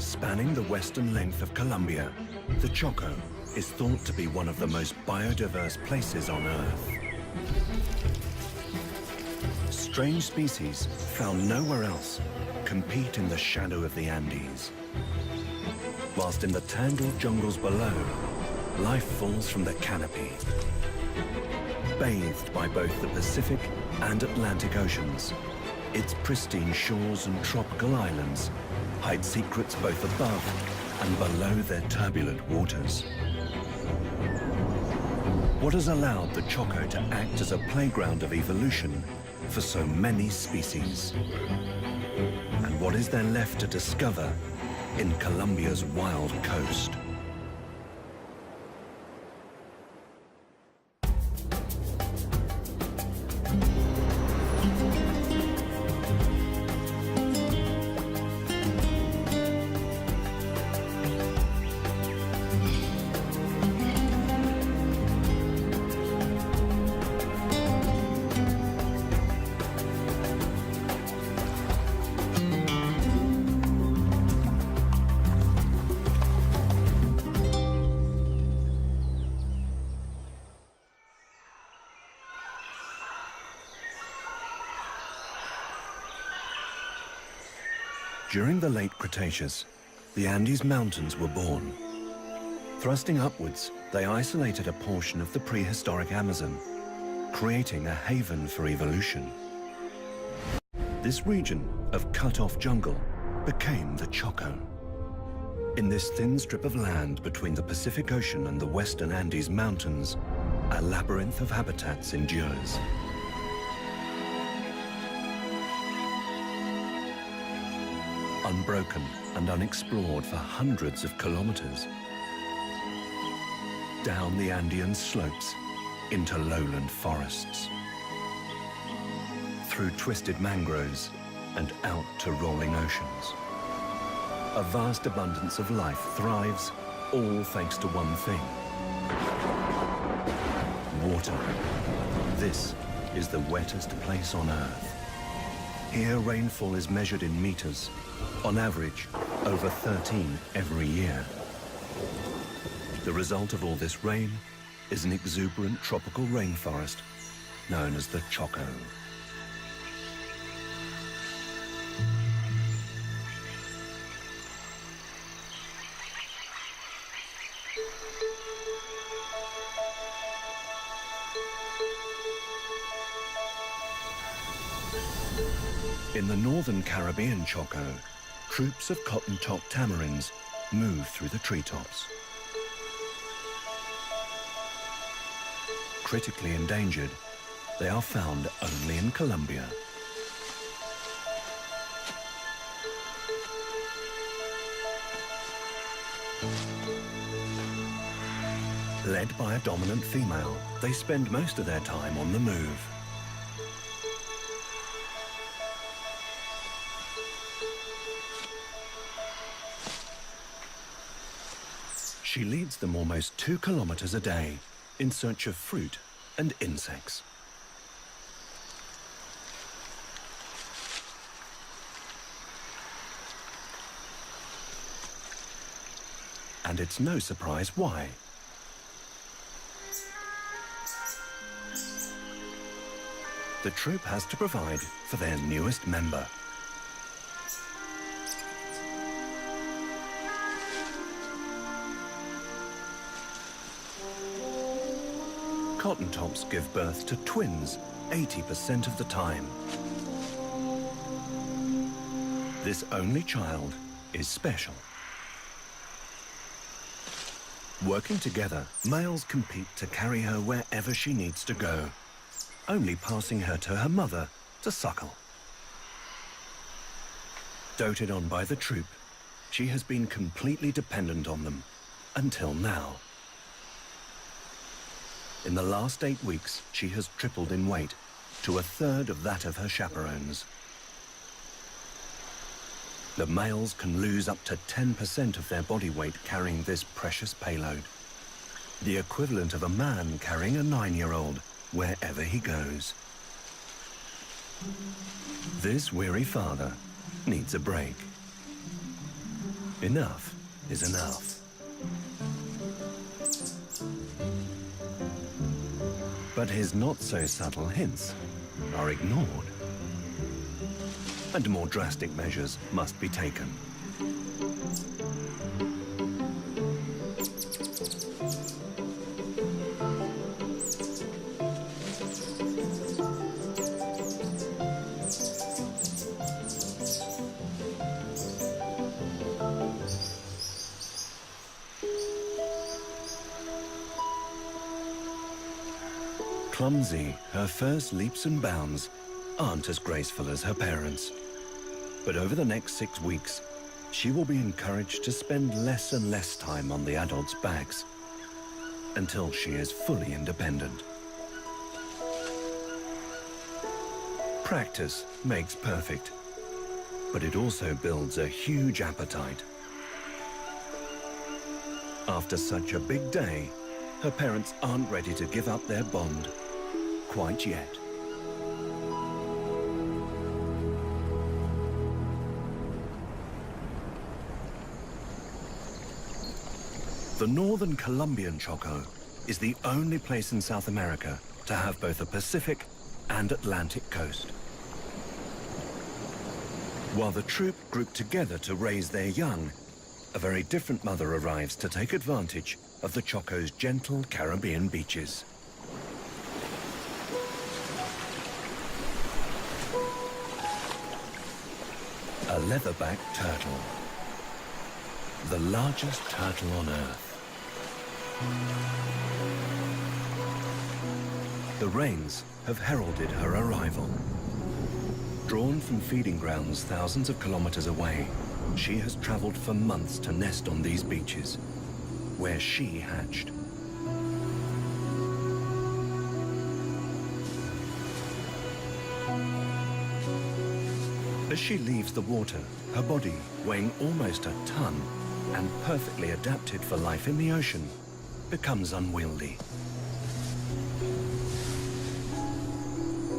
Spanning the western length of Colombia, the Choco is thought to be one of the most biodiverse places on Earth. Strange species found nowhere else compete in the shadow of the Andes. Whilst in the tangled jungles below, life falls from the canopy. Bathed by both the Pacific and Atlantic Oceans, its pristine shores and tropical islands hide secrets both above and below their turbulent waters. What has allowed the Choco to act as a playground of evolution for so many species? And what is there left to discover in Colombia's wild coast? During the late Cretaceous, the Andes Mountains were born. Thrusting upwards, they isolated a portion of the prehistoric Amazon, creating a haven for evolution. This region of cut-off jungle became the Choco. In this thin strip of land between the Pacific Ocean and the western Andes Mountains, a labyrinth of habitats endures. Unbroken and unexplored for hundreds of kilometers. Down the Andean slopes into lowland forests. Through twisted mangroves and out to rolling oceans. A vast abundance of life thrives, all thanks to one thing: water. This is the wettest place on Earth. Here, rainfall is measured in meters, on average, over 13 every year. The result of all this rain is an exuberant tropical rainforest known as the Choco. In the northern Caribbean Choco, troops of cotton-top tamarins move through the treetops. Critically endangered, they are found only in Colombia. Led by a dominant female, they spend most of their time on the move. She leads them almost 2 kilometers a day in search of fruit and insects. And it's no surprise why. The troop has to provide for their newest member. Cotton-tops give birth to twins 80% of the time. This only child is special. Working together, males compete to carry her wherever she needs to go, only passing her to her mother to suckle. Doted on by the troop, she has been completely dependent on them until now. In the last 8 weeks, she has tripled in weight to 1/3 of that of her chaperones. The males can lose up to 10% of their body weight carrying this precious payload, the equivalent of a man carrying a 9-year-old wherever he goes. This weary father needs a break. Enough is enough. But his not-so-subtle hints are ignored, and more drastic measures must be taken. Clumsy, her first leaps and bounds aren't as graceful as her parents. But over the next 6 weeks, she will be encouraged to spend less and less time on the adults' backs until she is fully independent. Practice makes perfect, but it also builds a huge appetite. After such a big day, her parents aren't ready to give up their bond quite yet. The northern Colombian Choco is the only place in South America to have both a Pacific and Atlantic coast. While the troop group together to raise their young, a very different mother arrives to take advantage of the Choco's gentle Caribbean beaches. A leatherback turtle, the largest turtle on Earth. The rains have heralded her arrival. Drawn from feeding grounds thousands of kilometers away, she has traveled for months to nest on these beaches, where she hatched. As she leaves the water, her body, weighing almost a ton and perfectly adapted for life in the ocean, becomes unwieldy.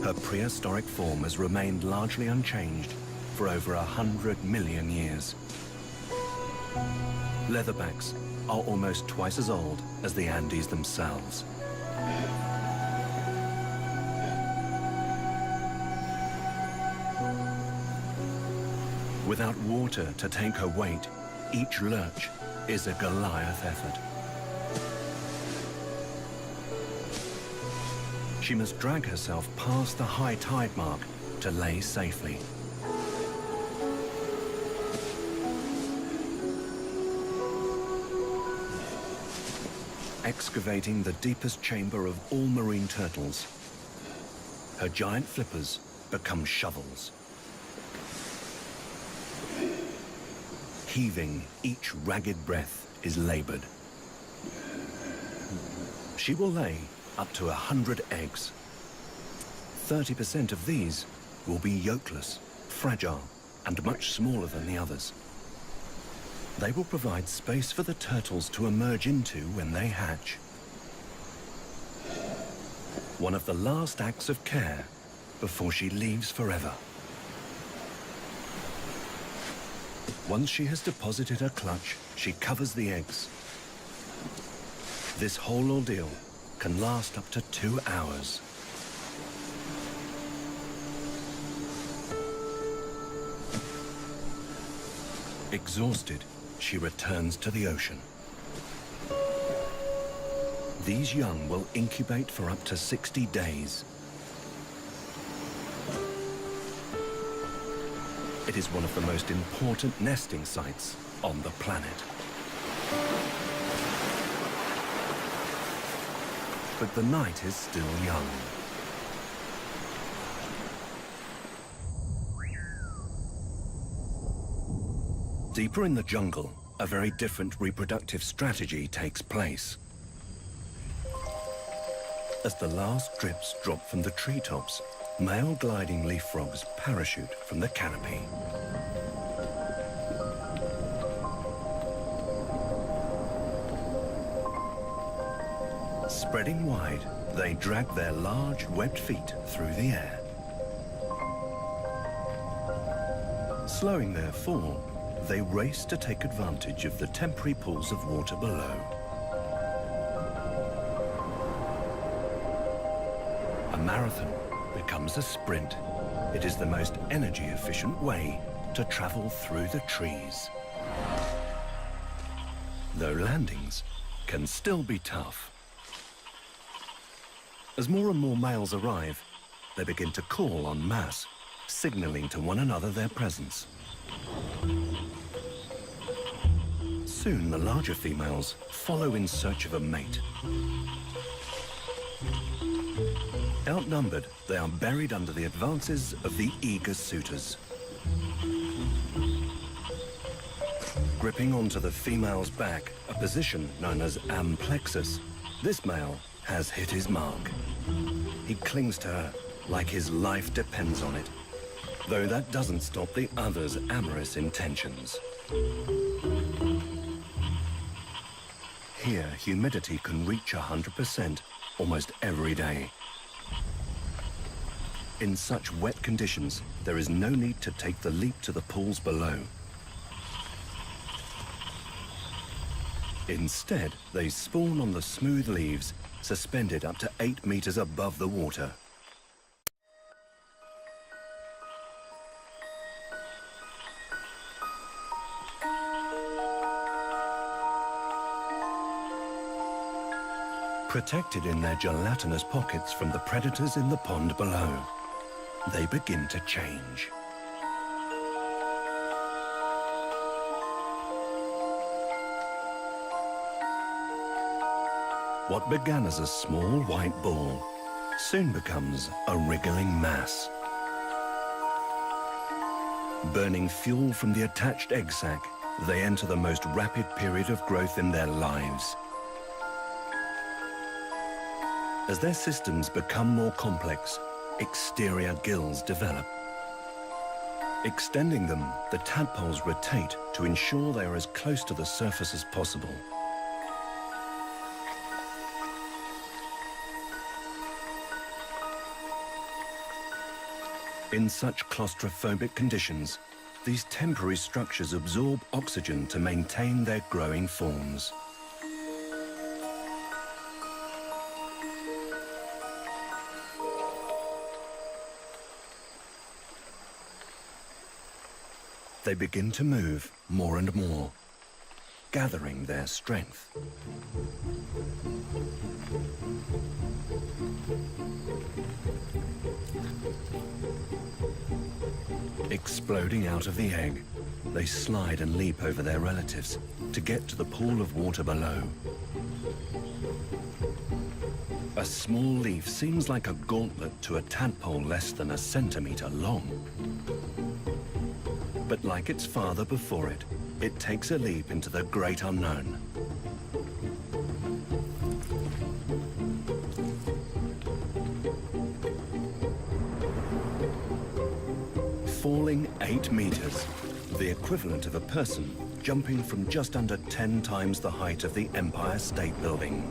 Her prehistoric form has remained largely unchanged for over 100 million years. Leatherbacks are almost twice as old as the Andes themselves. Without water to take her weight, each lurch is a Goliath effort. She must drag herself past the high tide mark to lay safely. Excavating the deepest chamber of all marine turtles, her giant flippers become shovels. Heaving each ragged breath is labored. She will lay up to 100 eggs. 30% of these will be yolkless, fragile, and much smaller than the others. They will provide space for the turtles to emerge into when they hatch. One of the last acts of care before she leaves forever. Once she has deposited her clutch, she covers the eggs. This whole ordeal can last up to 2 hours. Exhausted, she returns to the ocean. These young will incubate for up to 60 days. It is one of the most important nesting sites on the planet. But the night is still young. Deeper in the jungle, a very different reproductive strategy takes place. As the last drips drop from the treetops, male gliding leaf frogs parachute from the canopy. Spreading wide, they drag their large webbed feet through the air. Slowing their fall, they race to take advantage of the temporary pools of water below. A marathon becomes a sprint. It is the most energy-efficient way to travel through the trees. Though landings can still be tough. As more and more males arrive, they begin to call en masse, signaling to one another their presence. Soon the larger females follow in search of a mate. Outnumbered, they are buried under the advances of the eager suitors. Gripping onto the female's back, a position known as amplexus, this male has hit his mark. He clings to her like his life depends on it, though that doesn't stop the other's amorous intentions. Here, humidity can reach 100% almost every day. In such wet conditions, there is no need to take the leap to the pools below. Instead, they spawn on the smooth leaves, suspended up to 8 meters above the water. Protected in their gelatinous pockets from the predators in the pond below, they begin to change. What began as a small white ball soon becomes a wriggling mass. Burning fuel from the attached egg sac, they enter the most rapid period of growth in their lives. As their systems become more complex, exterior gills develop. Extending them, the tadpoles rotate to ensure they are as close to the surface as possible. In such claustrophobic conditions, these temporary structures absorb oxygen to maintain their growing forms. They begin to move more and more, gathering their strength. Exploding out of the egg, they slide and leap over their relatives to get to the pool of water below. A small leaf seems like a gauntlet to a tadpole less than a centimeter long. But like its father before it, it takes a leap into the great unknown. Falling 8 meters, the equivalent of a person jumping from just under 10 times the height of the Empire State Building.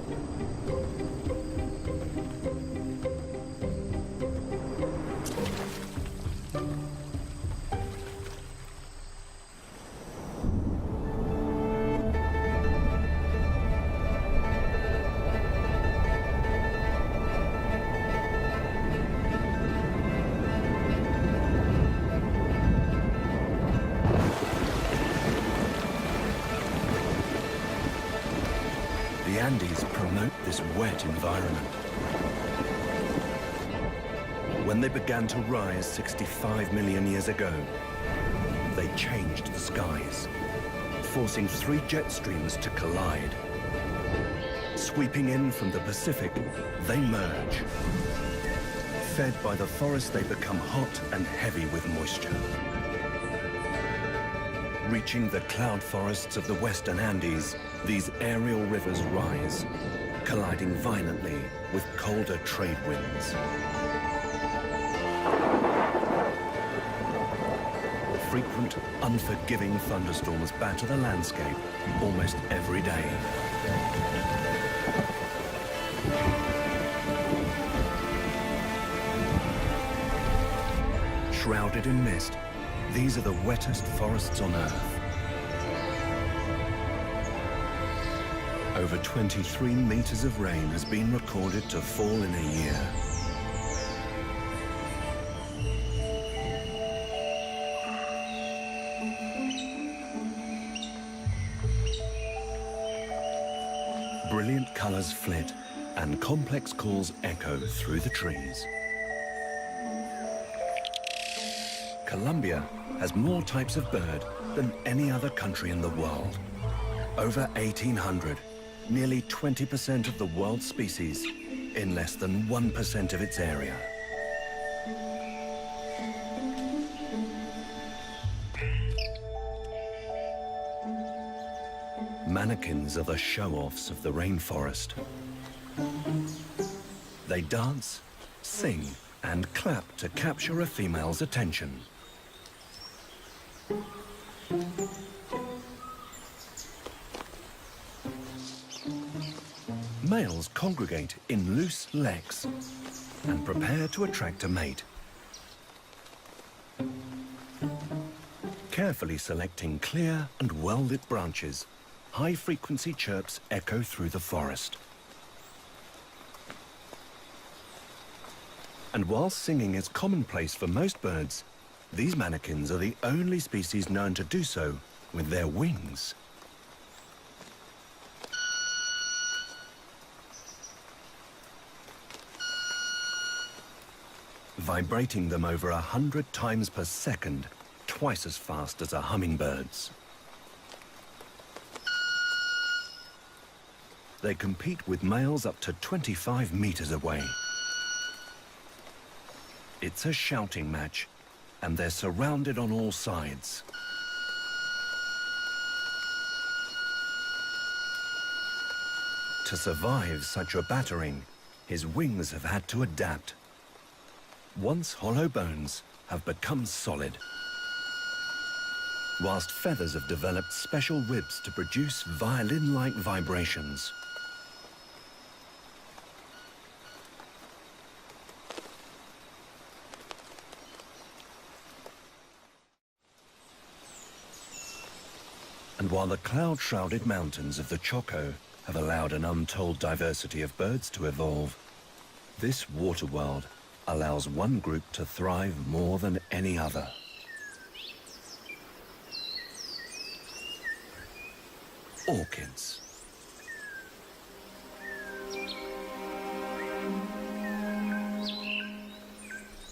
The Andes promote this wet environment. When they began to rise 65 million years ago, they changed the skies, forcing 3 jet streams to collide. Sweeping in from the Pacific, they merge. Fed by the forest, they become hot and heavy with moisture. Reaching the cloud forests of the western Andes, these aerial rivers rise, colliding violently with colder trade winds. Frequent, unforgiving thunderstorms batter the landscape almost every day. Shrouded in mist, these are the wettest forests on Earth. Over 23 meters of rain has been recorded to fall in a year. Brilliant colors flit and complex calls echo through the trees. Colombia has more types of bird than any other country in the world. Over 1,800, nearly 20% of the world's species in less than 1% of its area. Mannequins are the show-offs of the rainforest. They dance, sing, and clap to capture a female's attention. Males congregate in loose leks and prepare to attract a mate. Carefully selecting clear and well-lit branches, high-frequency chirps echo through the forest. And while singing is commonplace for most birds, these mannequins are the only species known to do so with their wings. Vibrating them over 100 times per second, twice as fast as a hummingbird's. They compete with males up to 25 meters away. It's a shouting match, and they're surrounded on all sides. To survive such a battering, his wings have had to adapt. Once hollow bones have become solid, whilst feathers have developed special ribs to produce violin-like vibrations. And while the cloud-shrouded mountains of the Choco have allowed an untold diversity of birds to evolve, this water world allows one group to thrive more than any other. Orchids.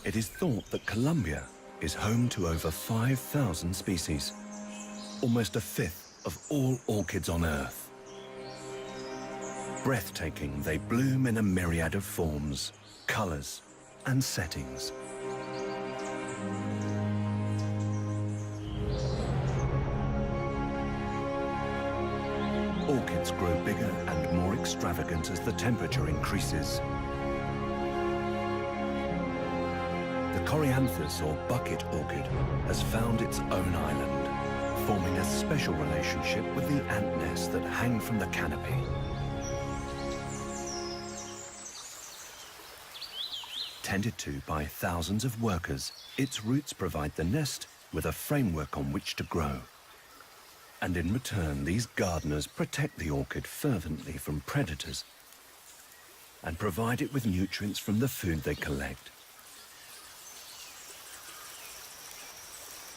It is thought that Colombia is home to over 5,000 species, almost a fifth of all orchids on Earth. Breathtaking, they bloom in a myriad of forms, colors, and settings. Orchids grow bigger and more extravagant as the temperature increases. The Coryanthes, or bucket orchid, has found its own island, forming a special relationship with the ant nests that hang from the canopy. Tended to by thousands of workers, its roots provide the nest with a framework on which to grow. And in return, these gardeners protect the orchid fervently from predators and provide it with nutrients from the food they collect.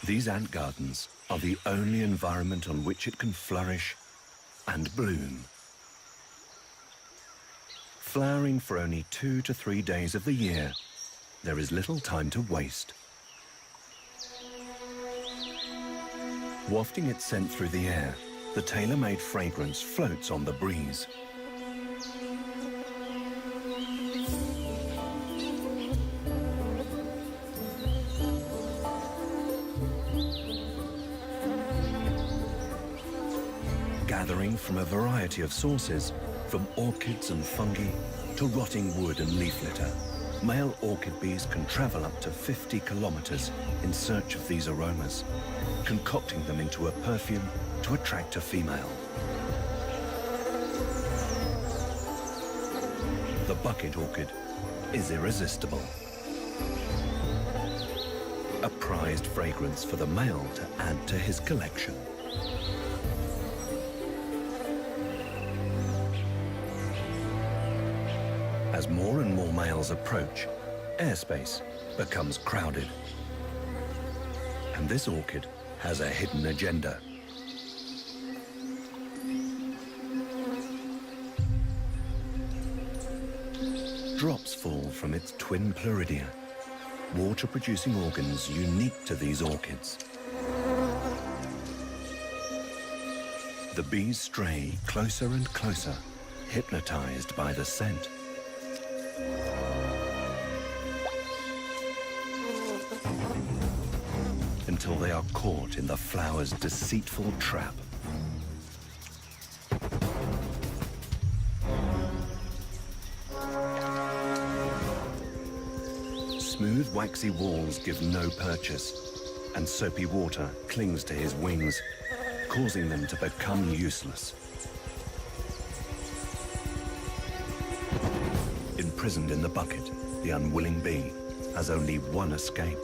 These ant gardens are the only environment on which it can flourish and bloom. Flowering for only 2 to 3 days of the year, there is little time to waste. Wafting its scent through the air, the tailor-made fragrance floats on the breeze. Gathering from a variety of sources, from orchids and fungi to rotting wood and leaf litter, male orchid bees can travel up to 50 kilometers in search of these aromas, concocting them into a perfume to attract a female. The bucket orchid is irresistible. A prized fragrance for the male to add to his collection. more and more males approach, airspace becomes crowded. And this orchid has a hidden agenda. Drops fall from its twin pluridia, water-producing organs unique to these orchids. The bees stray closer and closer, hypnotized by the scent. Until they are caught in the flower's deceitful trap. Smooth, waxy walls give no purchase, and soapy water clings to his wings, causing them to become useless. Imprisoned in the bucket, the unwilling bee has only one escape.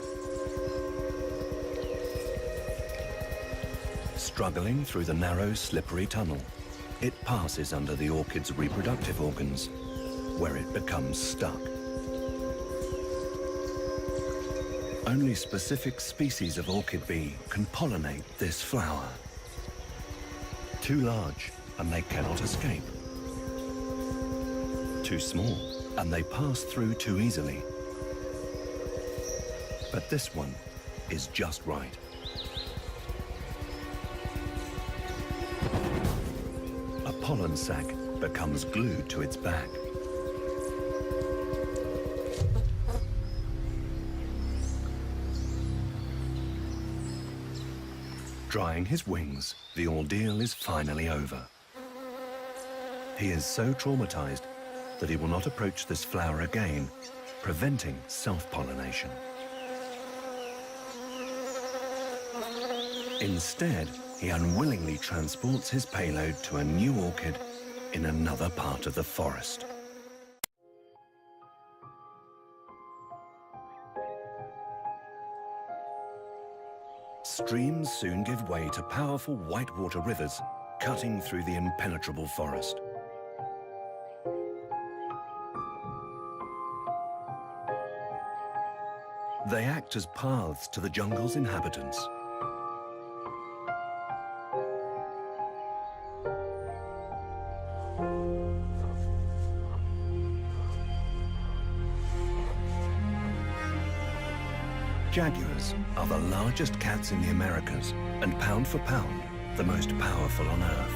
Struggling through the narrow, slippery tunnel, it passes under the orchid's reproductive organs, where it becomes stuck. Only specific species of orchid bee can pollinate this flower. Too large, and they cannot escape. Too small, and they pass through too easily. But this one is just right. A pollen sac becomes glued to its back. Drying his wings, the ordeal is finally over. He is so traumatized that he will not approach this flower again, preventing self-pollination. Instead, he unwillingly transports his payload to a new orchid in another part of the forest. Streams soon give way to powerful whitewater rivers, cutting through the impenetrable forest. They act as paths to the jungle's inhabitants. Jaguars are the largest cats in the Americas, and pound for pound, the most powerful on Earth.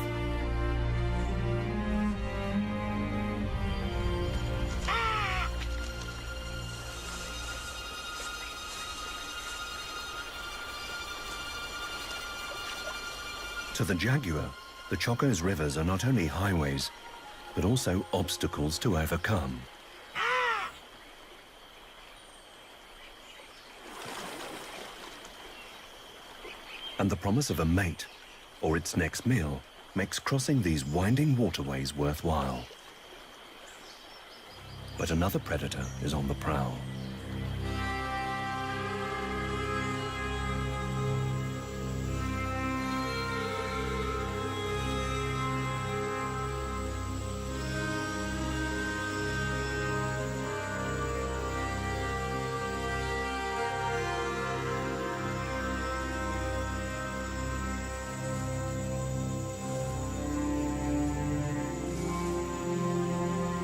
To the jaguar, the Choco's rivers are not only highways, but also obstacles to overcome. And the promise of a mate, or its next meal, makes crossing these winding waterways worthwhile. But another predator is on the prowl.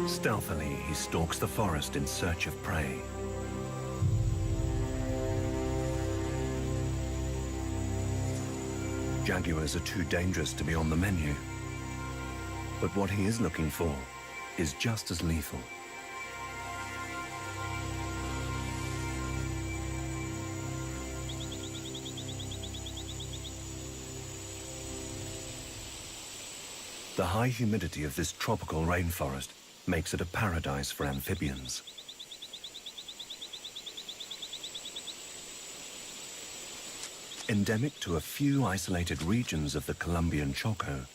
Stealthily, he stalks the forest in search of prey. Jaguars are too dangerous to be on the menu. But what he is looking for is just as lethal. The high humidity of this tropical rainforest makes it a paradise for amphibians. Endemic to a few isolated regions of the Colombian Choco,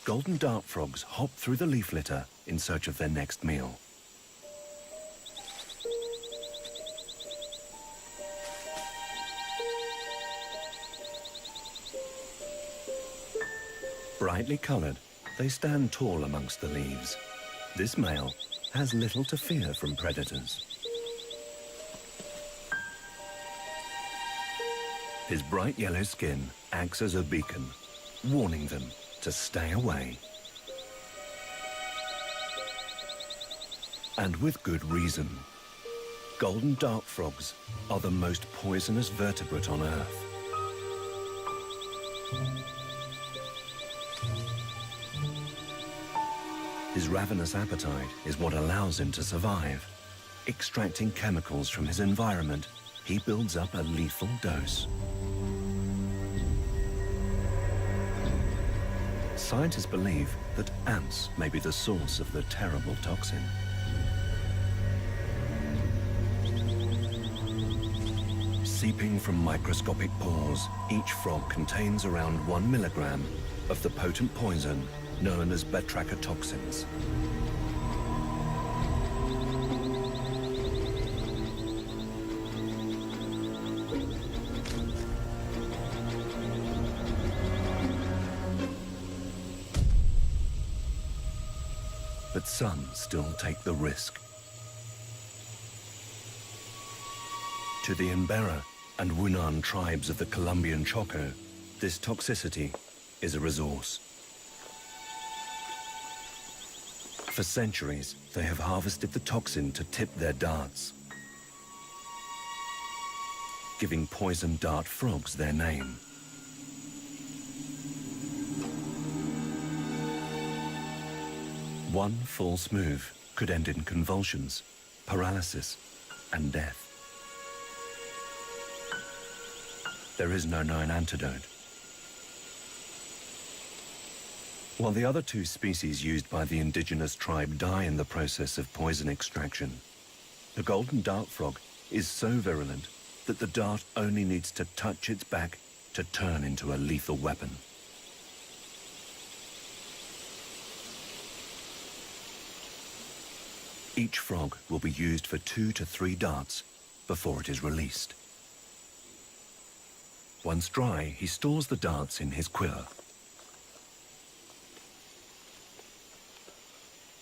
golden dart frogs hop through the leaf litter in search of their next meal. Brightly colored, they stand tall amongst the leaves. This male has little to fear from predators. His bright yellow skin acts as a beacon, warning them to stay away. And with good reason. Golden dart frogs are the most poisonous vertebrate on Earth. His ravenous appetite is what allows him to survive. Extracting chemicals from his environment, he builds up a lethal dose. Scientists believe that ants may be the source of the terrible toxin. Seeping from microscopic pores, each frog contains around 1 milligram of the potent poison known as batrachotoxins. But some still take the risk. To the Embera and Wunan tribes of the Colombian Choco, this toxicity is a resource. For centuries, they have harvested the toxin to tip their darts, giving poison dart frogs their name. One false move could end in convulsions, paralysis, and death. There is no known antidote. While the other two species used by the indigenous tribe die in the process of poison extraction, the golden dart frog is so virulent that the dart only needs to touch its back to turn into a lethal weapon. Each frog will be used for 2 to 3 darts before it is released. Once dry, he stores the darts in his quiver.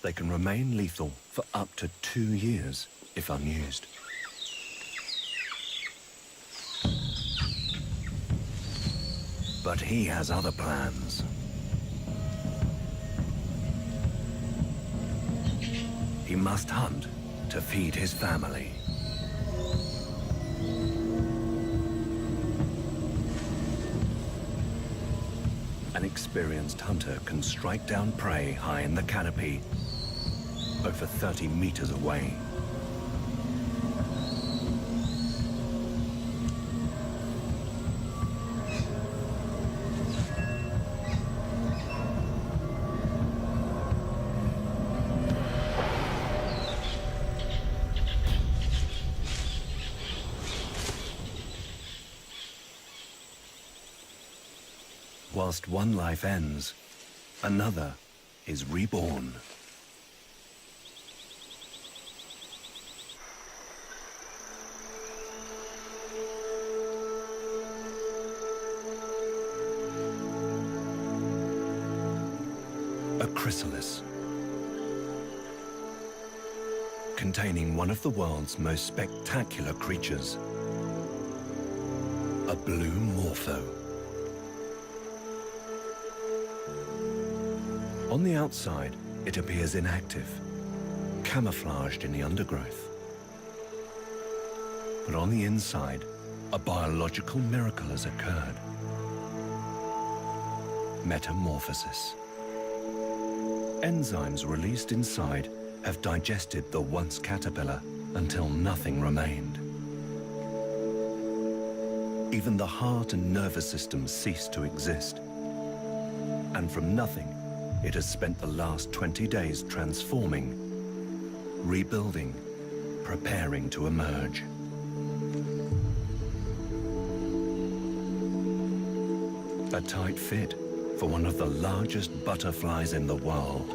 They can remain lethal for up to 2 years if unused. But he has other plans. He must hunt to feed his family. An experienced hunter can strike down prey high in the canopy, over 30 meters away. Whilst one life ends, another is reborn. A chrysalis, containing one of the world's most spectacular creatures, a blue morpho. On the outside, it appears inactive, camouflaged in the undergrowth. But on the inside, a biological miracle has occurred. Metamorphosis. Enzymes released inside have digested the once caterpillar until nothing remained. Even the heart and nervous system ceased to exist. And from nothing, it has spent the last 20 days transforming, rebuilding, preparing to emerge. A tight fit for one of the largest butterflies in the world.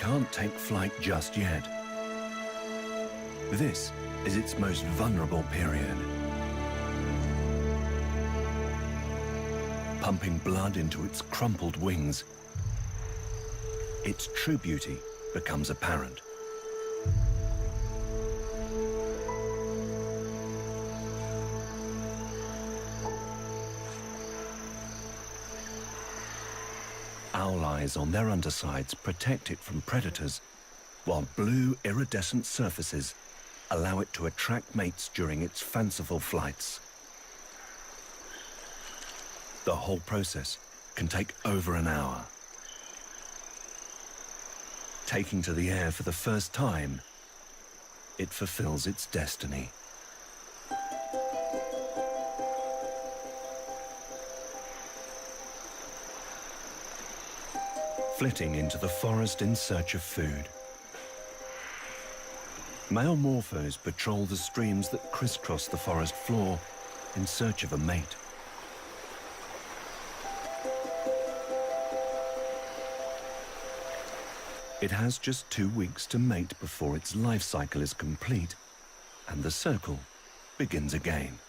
can't take flight just yet. This is its most vulnerable period. Pumping blood into its crumpled wings, its true beauty becomes apparent. Owl eyes on their undersides protect it from predators, while blue iridescent surfaces allow it to attract mates during its fanciful flights. The whole process can take over an hour. Taking to the air for the first time, it fulfills its destiny. Flitting into the forest in search of food. Male morphos patrol the streams that crisscross the forest floor in search of a mate. It has just 2 weeks to mate before its life cycle is complete, and the circle begins again.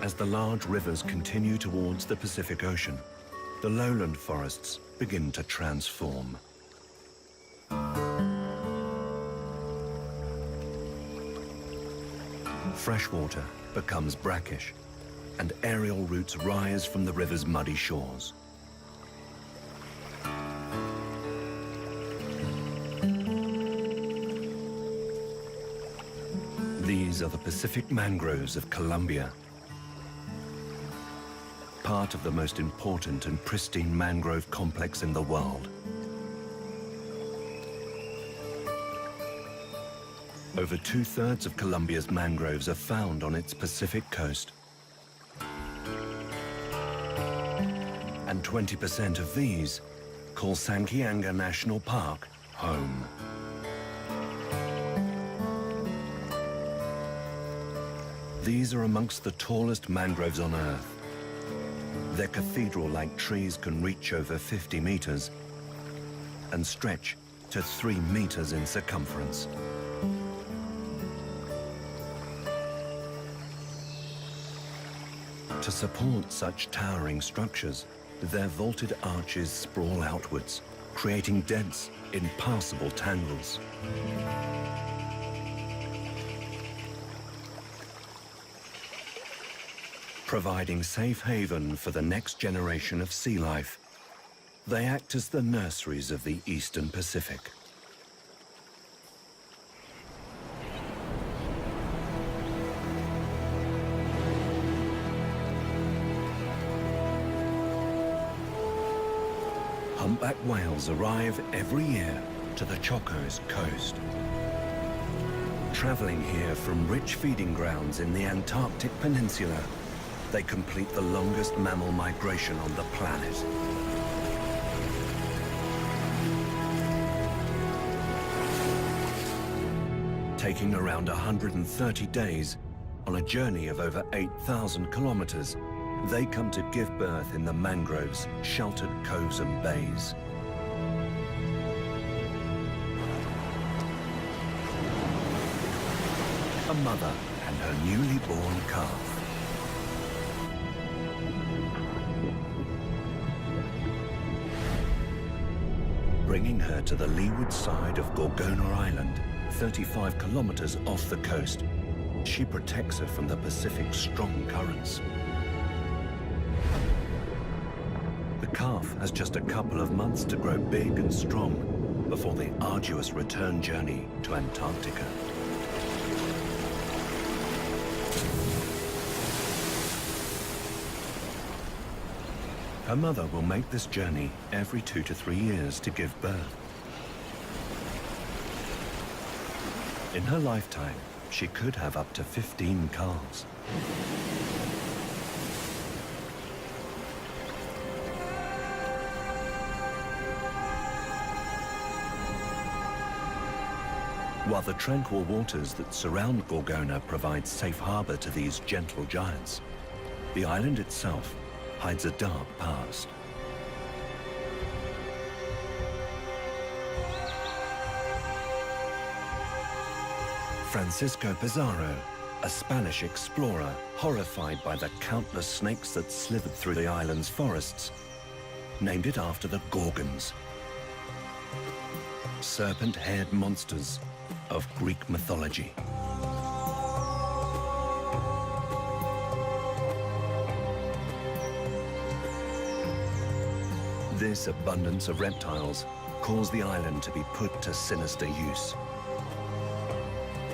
As the large rivers continue towards the Pacific Ocean, the lowland forests begin to transform. Freshwater becomes brackish, and aerial roots rise from the river's muddy shores. These are the Pacific mangroves of Colombia, part of the most important and pristine mangrove complex in the world. Over 2/3 of Colombia's mangroves are found on its Pacific coast. And 20% of these call Santiago National Park home. These are amongst the tallest mangroves on Earth. Their cathedral-like trees can reach over 50 meters and stretch to 3 meters in circumference. To support such towering structures, their vaulted arches sprawl outwards, creating dense, impassable tangles. Providing safe haven for the next generation of sea life, they act as the nurseries of the Eastern Pacific. Humpback whales arrive every year to the Choco's coast. Traveling here from rich feeding grounds in the Antarctic Peninsula, they complete the longest mammal migration on the planet. Taking around 130 days on a journey of over 8,000 kilometers, they come to give birth in the mangroves, sheltered coves and bays. A mother and her newly born calf. Bringing her to the leeward side of Gorgona Island, 35 kilometers off the coast. She protects her from the Pacific's strong currents. The calf has just a couple of months to grow big and strong before the arduous return journey to Antarctica. Her mother will make this journey every 2 to 3 years to give birth. In her lifetime, she could have up to 15 calves. While the tranquil waters that surround Gorgona provide safe harbor to these gentle giants, the island itself hides a dark past. Francisco Pizarro, a Spanish explorer horrified by the countless snakes that slithered through the island's forests, named it after the Gorgons, serpent-haired monsters of Greek mythology. This abundance of reptiles caused the island to be put to sinister use.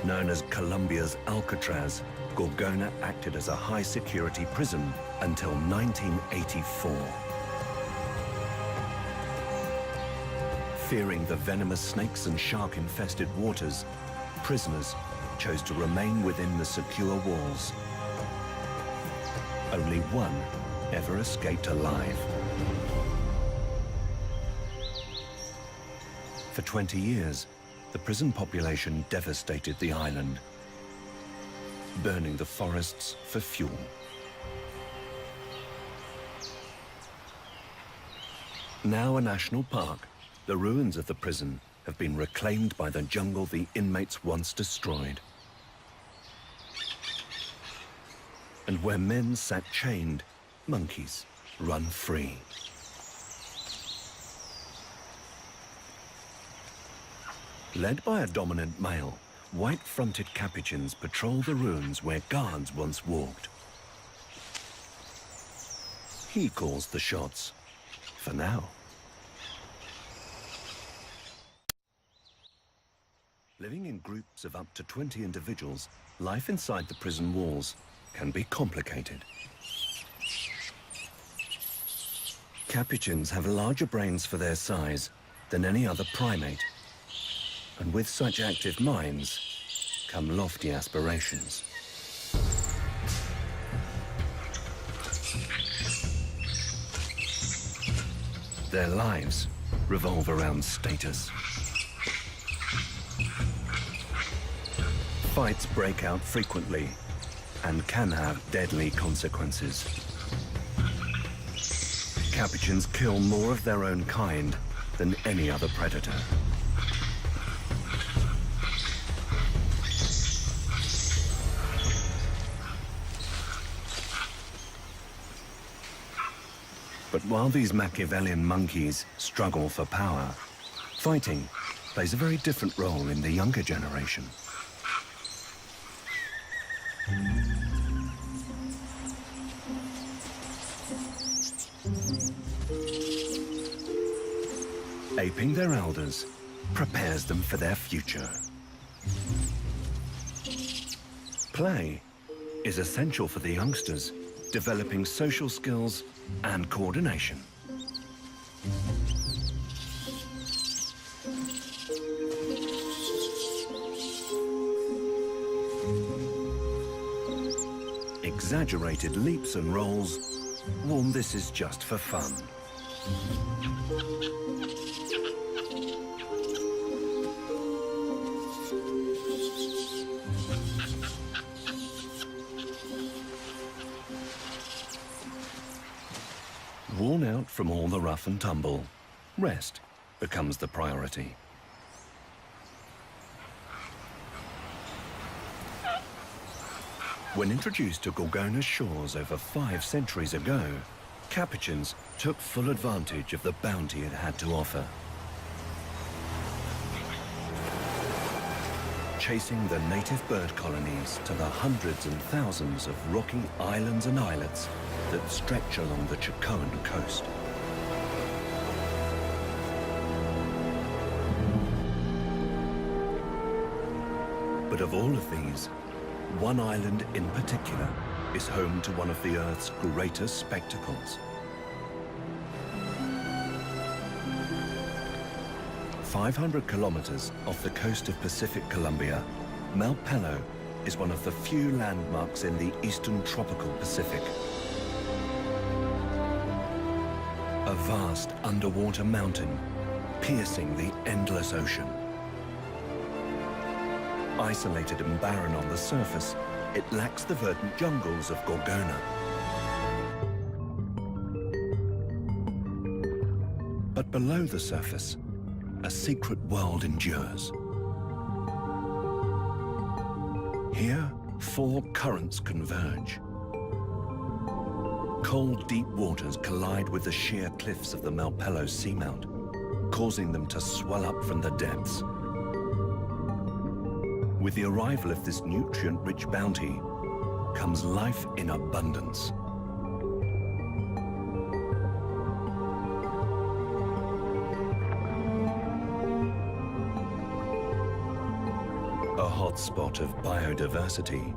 Known as Colombia's Alcatraz, Gorgona acted as a high-security prison until 1984. Fearing the venomous snakes and shark-infested waters, prisoners chose to remain within the secure walls. Only one ever escaped alive. For 20 years, the prison population devastated the island, burning the forests for fuel. Now a national park, the ruins of the prison have been reclaimed by the jungle the inmates once destroyed. And where men sat chained, monkeys run free. Led by a dominant male, white-fronted capuchins patrol the ruins where guards once walked. He calls the shots, for now. Living in groups of up to 20 individuals, life inside the prison walls can be complicated. Capuchins have larger brains for their size than any other primate. And with such active minds come lofty aspirations. Their lives revolve around status. Fights break out frequently and can have deadly consequences. Capuchins kill more of their own kind than any other predator. But while these Machiavellian monkeys struggle for power, fighting plays a very different role in the younger generation. Aping their elders prepares them for their future. Play is essential for the youngsters, developing social skills and coordination. Exaggerated leaps and rolls warn this is just for fun. Worn out from all the rough and tumble, rest becomes the priority. When introduced to Gorgona's shores over 5 centuries ago, capuchins took full advantage of the bounty it had to offer. Chasing the native bird colonies to the hundreds and thousands of rocky islands and islets that stretch along the Chocoan coast. But of all of these, one island in particular is home to one of the Earth's greatest spectacles. 500 kilometers off the coast of Pacific Colombia, Malpelo is one of the few landmarks in the eastern tropical Pacific. A vast underwater mountain piercing the endless ocean. Isolated and barren on the surface, it lacks the verdant jungles of Gorgona. But below the surface, a secret world endures. Here, 4 currents converge. Cold, deep waters collide with the sheer cliffs of the Malpelo seamount, causing them to swell up from the depths. With the arrival of this nutrient-rich bounty comes life in abundance. A hotspot of biodiversity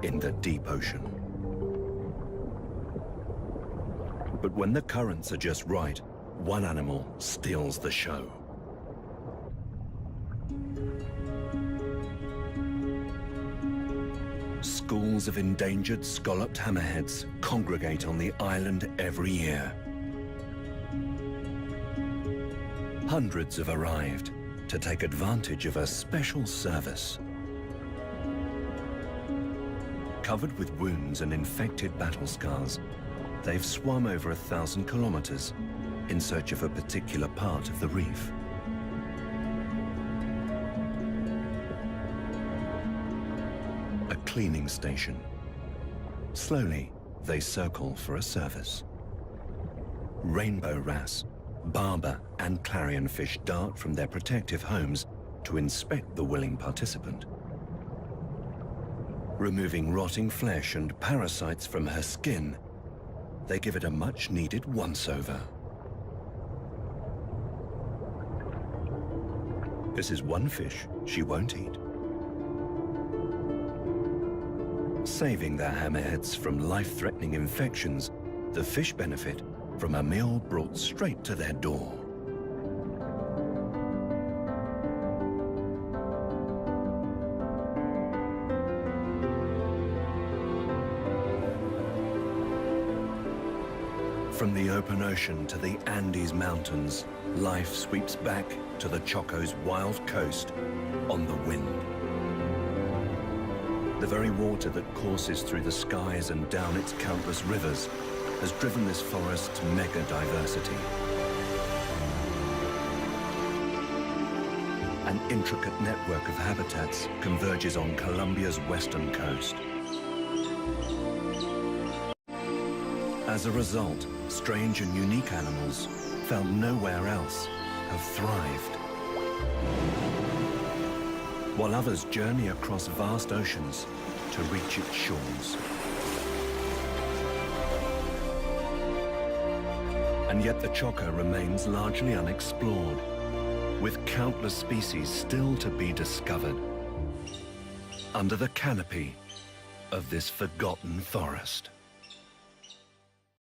in the deep ocean. But when the currents are just right, one animal steals the show. Schools of endangered scalloped hammerheads congregate on the island every year. Hundreds have arrived to take advantage of a special service. Covered with wounds and infected battle scars, they've swum over 1,000 kilometers in search of a particular part of the reef. A cleaning station. Slowly, they circle for a service. Rainbow wrasse, barber, and clarionfish dart from their protective homes to inspect the willing participant. Removing rotting flesh and parasites from her skin, they give it a much-needed once-over. This is one fish she won't eat. Saving their hammerheads from life-threatening infections, the fish benefit from a meal brought straight to their door. From the open ocean to the Andes Mountains, life sweeps back to the Choco's wild coast on the wind. The very water that courses through the skies and down its countless rivers has driven this forest's mega diversity. An intricate network of habitats converges on Colombia's western coast. As a result, strange and unique animals, found nowhere else, have thrived. While others journey across vast oceans to reach its shores. And yet the Choco remains largely unexplored, with countless species still to be discovered under the canopy of this forgotten forest.